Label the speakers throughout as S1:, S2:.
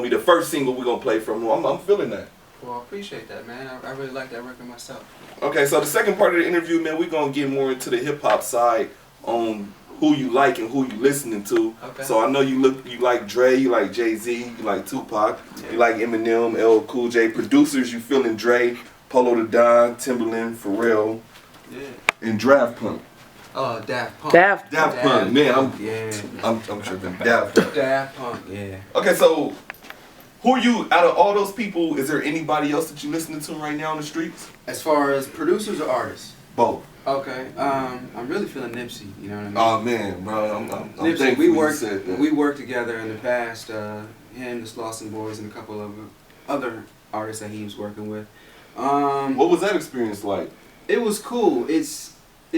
S1: be the first single we're gonna play from him. I'm feeling that.
S2: Well, I appreciate that, man. I really like that record myself.
S1: Okay, so the second part of the interview, man, we're gonna get more into the hip hop side on who you like and who you listening to.
S2: Okay.
S1: So I know you like Dre, you like Jay-Z, you like Tupac, you like Eminem, LL Cool J. Producers, you feeling Dre, Polo the Don, Timberland, Pharrell, and Daft Punk.
S2: Oh, Daft Punk.
S3: Daft
S1: Punk, man, I'm tripping. Daft Punk.
S2: Daft Punk, yeah.
S1: Okay, so who are you, out of all those people, is there anybody else that you listening to right now on the streets?
S2: As far as producers or artists?
S1: Both.
S2: Okay, I'm really feeling Nipsey, you know what I mean?
S1: Oh man, bro, I'm
S2: Nipsey,
S1: thankful you said that.
S2: we worked together in the past, him, the Slauson Boys, and a couple of other artists that he was working with.
S1: What was that experience like?
S2: It was cool. It's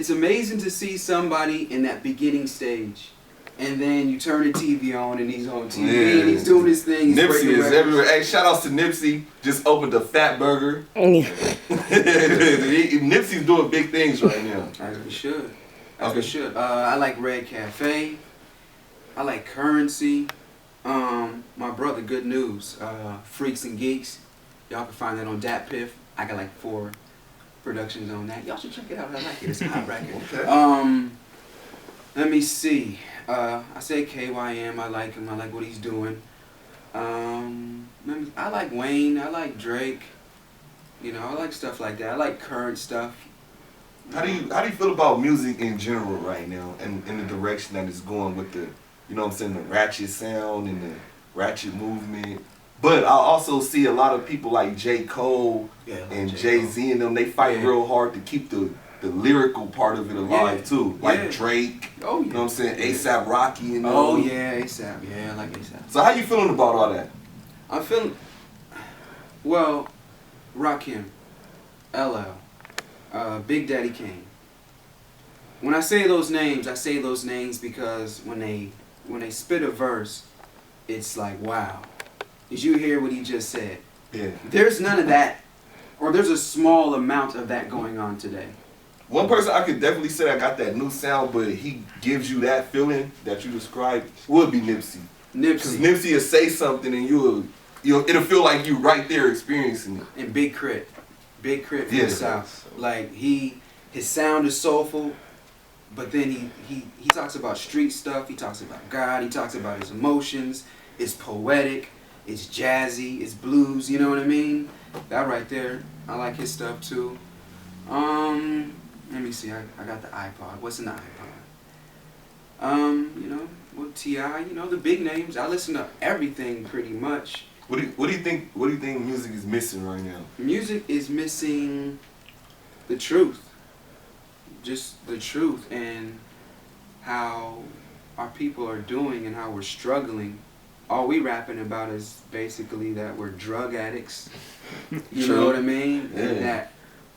S2: amazing to see somebody in that beginning stage. And then you turn the TV on and he's on TV and he's doing his thing. He's
S1: Nipsey is everywhere. Hey, shout outs to Nipsey. Just opened a Fat Burger. Nipsey's doing big things right now.
S2: As we should. As we should. I like Red Cafe. I like Currency. My brother, Good News. Freaks and Geeks. Y'all can find that on Dat Piff. I got like 4 productions on that. Y'all should check it out. I like it. It's a hot record.
S1: Okay.
S2: Let me see. I say KYM. I like him. I like what he's doing. I like Wayne. I like Drake. You know, I like stuff like that. I like current stuff.
S1: How do you feel about music in general right now, and in the direction that it's going with the, you know what I'm saying, the ratchet sound and the ratchet movement? But I also see a lot of people like J. Cole and Jay-Z and them. They fight real hard to keep the lyrical part of it alive too. Like Drake.
S2: Oh yeah.
S1: You know what I'm saying? A$AP Rocky and them.
S2: Oh yeah, A$AP. Yeah, I like A$AP.
S1: So how you feeling about all that?
S2: I'm feeling, well, Rakim, LL, Big Daddy Kane. When I say those names because when they spit a verse, it's like, wow. Did you hear what he just said?
S1: Yeah.
S2: There's none of that, or there's a small amount of that going on today.
S1: One person I could definitely say that got that new sound, but he gives you that feeling that you described would be Nipsey. Because Nipsey will say something and it'll feel like you right there experiencing it.
S2: And Big Crit from the South. Like his sound is soulful, but then he talks about street stuff. He talks about God. He talks about his emotions. It's poetic. It's jazzy. It's blues. You know what I mean? That right there. I like his stuff too. Let me see. I got the iPod. What's in the iPod? You know, with T.I., you know, the big names. I listen to everything pretty much.
S1: What do you think music is missing right now?
S2: Music is missing the truth. Just the truth and how our people are doing and how we're struggling. All we rapping about is basically that we're drug addicts. You know what I mean?
S1: Yeah.
S2: And that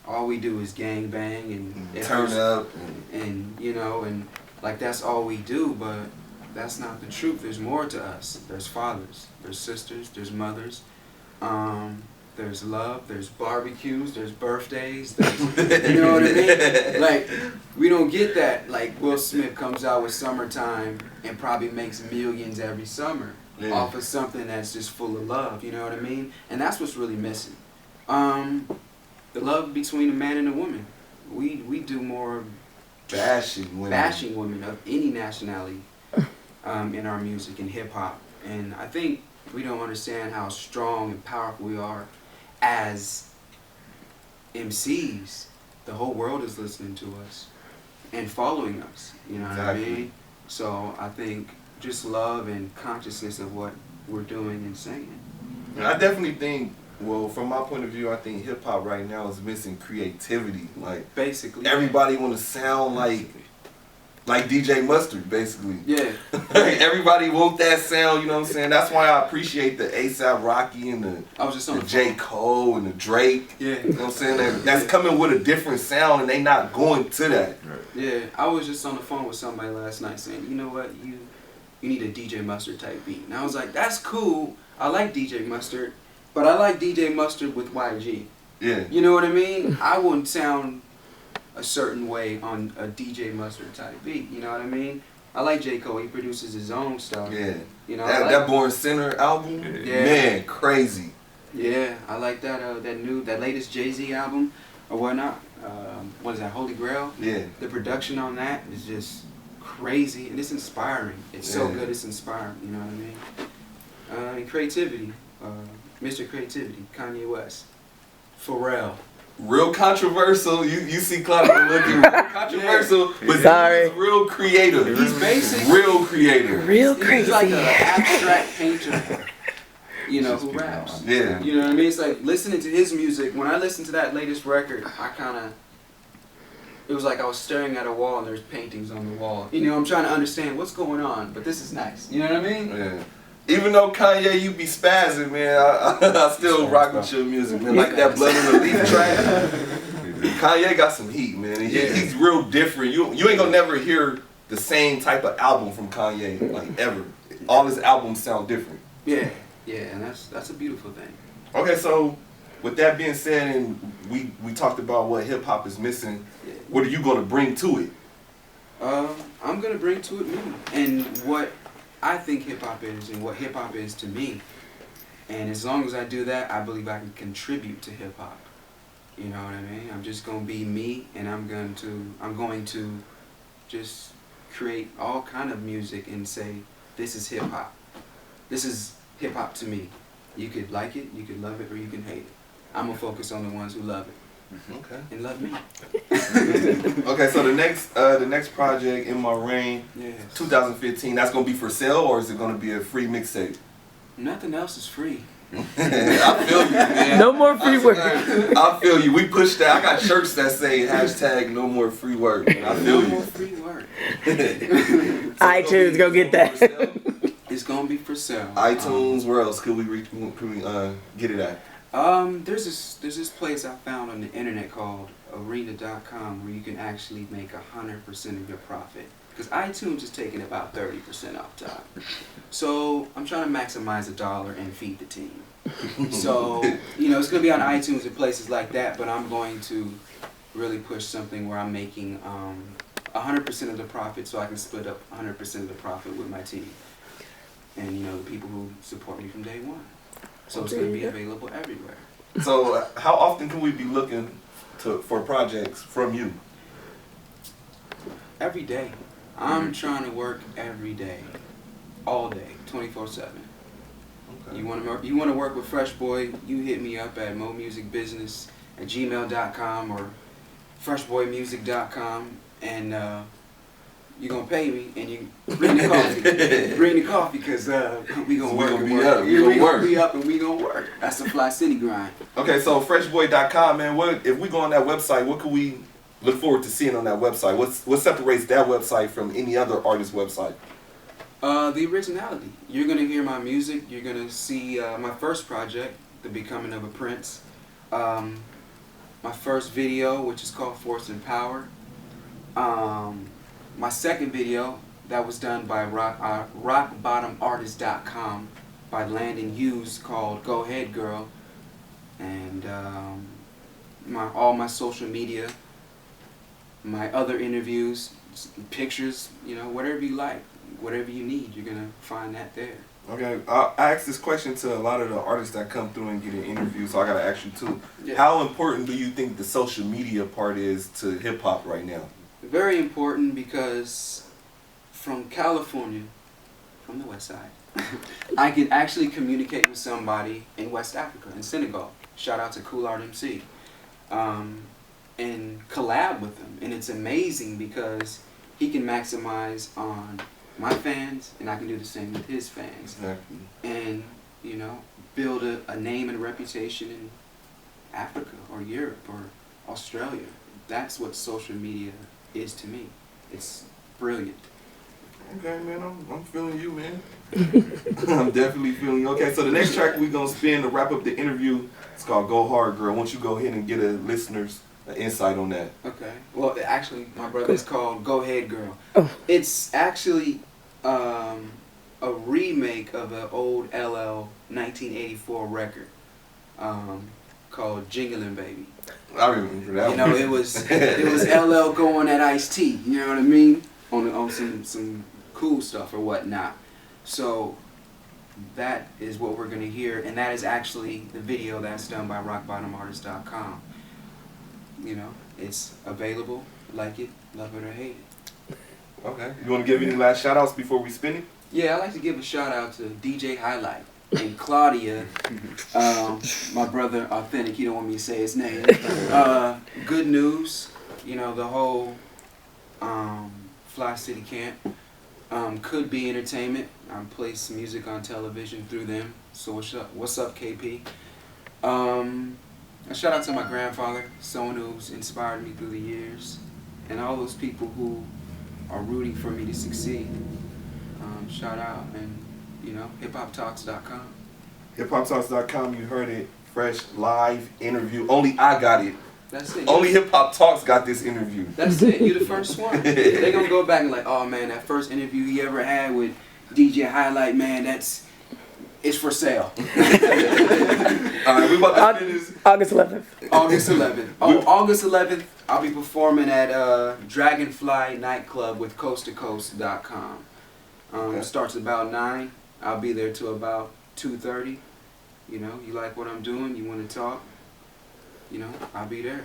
S2: all we do is gang bang and
S1: turn up
S2: and you know, and like that's all we do, but that's not the truth. There's more to us. There's fathers, there's sisters, there's mothers, there's love, there's barbecues, there's birthdays, there's, you know what I mean? Like, we don't get that. Like, Will Smith comes out with Summertime and probably makes millions every summer off of something that's just full of love, you know what I mean? And that's what's really missing. The love between a man and a woman. We do more
S1: bashing
S2: women of any nationality in our music and hip hop. And I think we don't understand how strong and powerful we are as MCs. The whole world is listening to us and following us. You know what I mean? So I think just love and consciousness of what we're doing and saying.
S1: And I definitely think, well, from my point of view, I think hip hop right now is missing creativity. Like,
S2: basically,
S1: everybody want to sound like DJ Mustard, basically.
S2: Yeah.
S1: Everybody want that sound, you know what I'm saying? That's why I appreciate the A$AP Rocky and the J. Cole and the Drake.
S2: Yeah.
S1: You know what I'm saying? That's coming with a different sound and they not going to that.
S2: Yeah. I was just on the phone with somebody last night saying, you know what, you need a DJ Mustard type beat. And I was like, that's cool. I like DJ Mustard, but I like DJ Mustard with YG.
S1: Yeah.
S2: You know what I mean? I wouldn't sound a certain way on a DJ Mustard type beat, you know what I mean? I like J. Cole. He produces his own stuff.
S1: Yeah.
S2: You know,
S1: That Born Sinner album,
S2: Yeah.
S1: man, crazy.
S2: Yeah, I like that that latest Jay-Z album or whatnot. What is that, Holy Grail?
S1: Yeah.
S2: The production on that is just crazy and it's inspiring. It's so
S1: Yeah.
S2: good, it's inspiring. You know what I mean? And creativity, Mr. Creativity, Kanye West, Pharrell.
S1: Real controversial. You see Claudio looking real controversial, but
S3: Sorry.
S1: he's real creative.
S2: He's basic.
S1: Real creative.
S3: Real
S2: He's
S3: crazy.
S2: like an abstract painter, you know, who raps.
S1: Yeah.
S2: You know what I mean? It's like listening to his music. When I listened to that latest record, it was like I was staring at a wall and there's paintings on the wall. You know, I'm trying to understand what's going on, but this is nice. You know what I mean?
S1: Yeah. Even though Kanye, you be spazzing, man, I still rock with your music, man. Like that Blood in the Leaf track. Kanye got some heat, man. He's real different. You ain't gonna never hear the same type of album from Kanye, like ever. All his albums sound different.
S2: Yeah, and that's a beautiful thing.
S1: Okay, so with that being said, and we talked about what hip hop is missing.
S2: Yeah.
S1: What are you gonna bring to it?
S2: I'm gonna bring to it me and what I think hip hop is and what hip hop is to me. And as long as I do that, I believe I can contribute to hip hop. You know what I mean? I'm just gonna be me, and I'm going to just create all kind of music and say, this is hip hop. This is hip hop to me. You could like it, you could love it, or you can hate it. I'm gonna focus on the ones who love it.
S1: Okay.
S2: And love me.
S1: Okay, so the next project, In My Reign,
S2: Yeah.
S1: 2015, that's gonna be for sale, or is it gonna be a free mixtape?
S2: Nothing else is free.
S1: I feel you, man.
S3: No more free work.
S1: I feel you. We pushed that. I got shirts that say hashtag no more free work. I feel
S2: No more
S1: you.
S2: free work.
S3: iTunes, go get that.
S2: It's gonna be for sale.
S1: iTunes. Where else could we get it at?
S2: There's this place I found on the internet called arena.com where you can actually make 100% of your profit. Because iTunes is taking about 30% off top. So I'm trying to maximize a dollar and feed the team. So, you know, it's going to be on iTunes and places like that, but I'm going to really push something where I'm making 100% of the profit so I can split up 100% of the profit with my team. And, you know, the people who support me from day one. So it's going to be available everywhere.
S1: So how often can we be looking for projects from you?
S2: Every day. I'm trying to work every day, all day, 24/7.
S1: Okay.
S2: You want to work with Fresh Boy? You hit me up at momusicbusiness@gmail.com or freshboymusic.com, and you're gonna pay me, and you bring the coffee. Bring the coffee, cause we gonna work.
S1: We gonna
S2: be up and we gonna work. That's the Fly City grind.
S1: Okay, so freshboy.com, man. What if we go on that website? What could we look forward to seeing on that website? What separates that website from any other artist website?
S2: The originality. You're gonna hear my music. You're gonna see my first project, The Becoming of a Prince. My first video, which is called Force and Power. My second video that was done by rockbottomartist.com by Landon Hughes called Go Ahead Girl. And all my social media, my other interviews, pictures, you know, whatever you like, whatever you need, you're gonna find that there.
S1: Okay, I ask this question to a lot of the artists that come through and get an interview, so I gotta ask you too.
S2: Yeah.
S1: How important do you think the social media part is to hip hop right now?
S2: Very important, because from California, from the west side, I can actually communicate with somebody in West Africa, in Senegal. Shout out to Cool Art MC. And collab with him. And it's amazing because he can maximize on my fans, and I can do the same with his fans.
S1: Exactly.
S2: And, you know, build a name and reputation in Africa or Europe or Australia. That's what social media is to me. It's brilliant.
S1: Okay, man, I'm feeling you, man. I'm definitely feeling you. Okay, so the next track we're gonna spin to wrap up the interview, it's called Go Hard Girl. Why don't you go ahead and get a listeners an insight on that?
S2: Okay. Well, actually, my brother is called Go Ahead Girl.
S3: Oh.
S2: It's actually a remake of an old LL 1984 record called Jingling Baby.
S1: I remember that.
S2: You know, it was LL going at Ice-T. You know what I mean? On some cool stuff or whatnot. So that is what we're gonna hear, and that is actually the video that's done by rockbottomartist.com. You know, it's available. Like it, love it or hate it.
S1: Okay. You want to give any last shout outs before we spin it?
S2: Yeah, I like to give a shout out to DJ Highlight and Claudia, my brother Authentic. He don't want me to say his name. Good News, you know, the whole Fly City Camp. Could Be Entertainment. I play some music on television through them. So what's up, KP? A shout out to my grandfather, someone who's inspired me through the years, and all those people who are rooting for me to succeed. Shout out, and you know, hiphoptalks.com.
S1: Hiphoptalks.com, you heard it. Fresh live interview. Only I got it.
S2: That's it.
S1: Only Hip Hop Talks got this interview.
S2: That's it. You the first one. They gonna go back and like, oh man, that first interview he ever had with DJ Highlight, man, it's for sale.
S1: Alright, we about to finish.
S3: August 11th.
S2: August 11th. Oh, August 11th, I'll be performing at Dragonfly Nightclub with coasttocoast.com.
S1: Okay.
S2: Starts about 9. I'll be there till about 2:30. You know, you like what I'm doing, you want to talk, you know, I'll be there.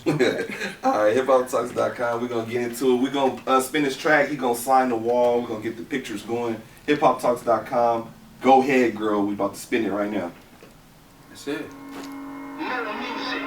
S1: Alright, hiphoptalks.com. We're gonna get into it. We're gonna spin this track. He's gonna sign the wall. We're gonna get the pictures going. Hiphoptalks.com. Go ahead, girl. We about to spin it right now.
S2: That's it.
S4: More music.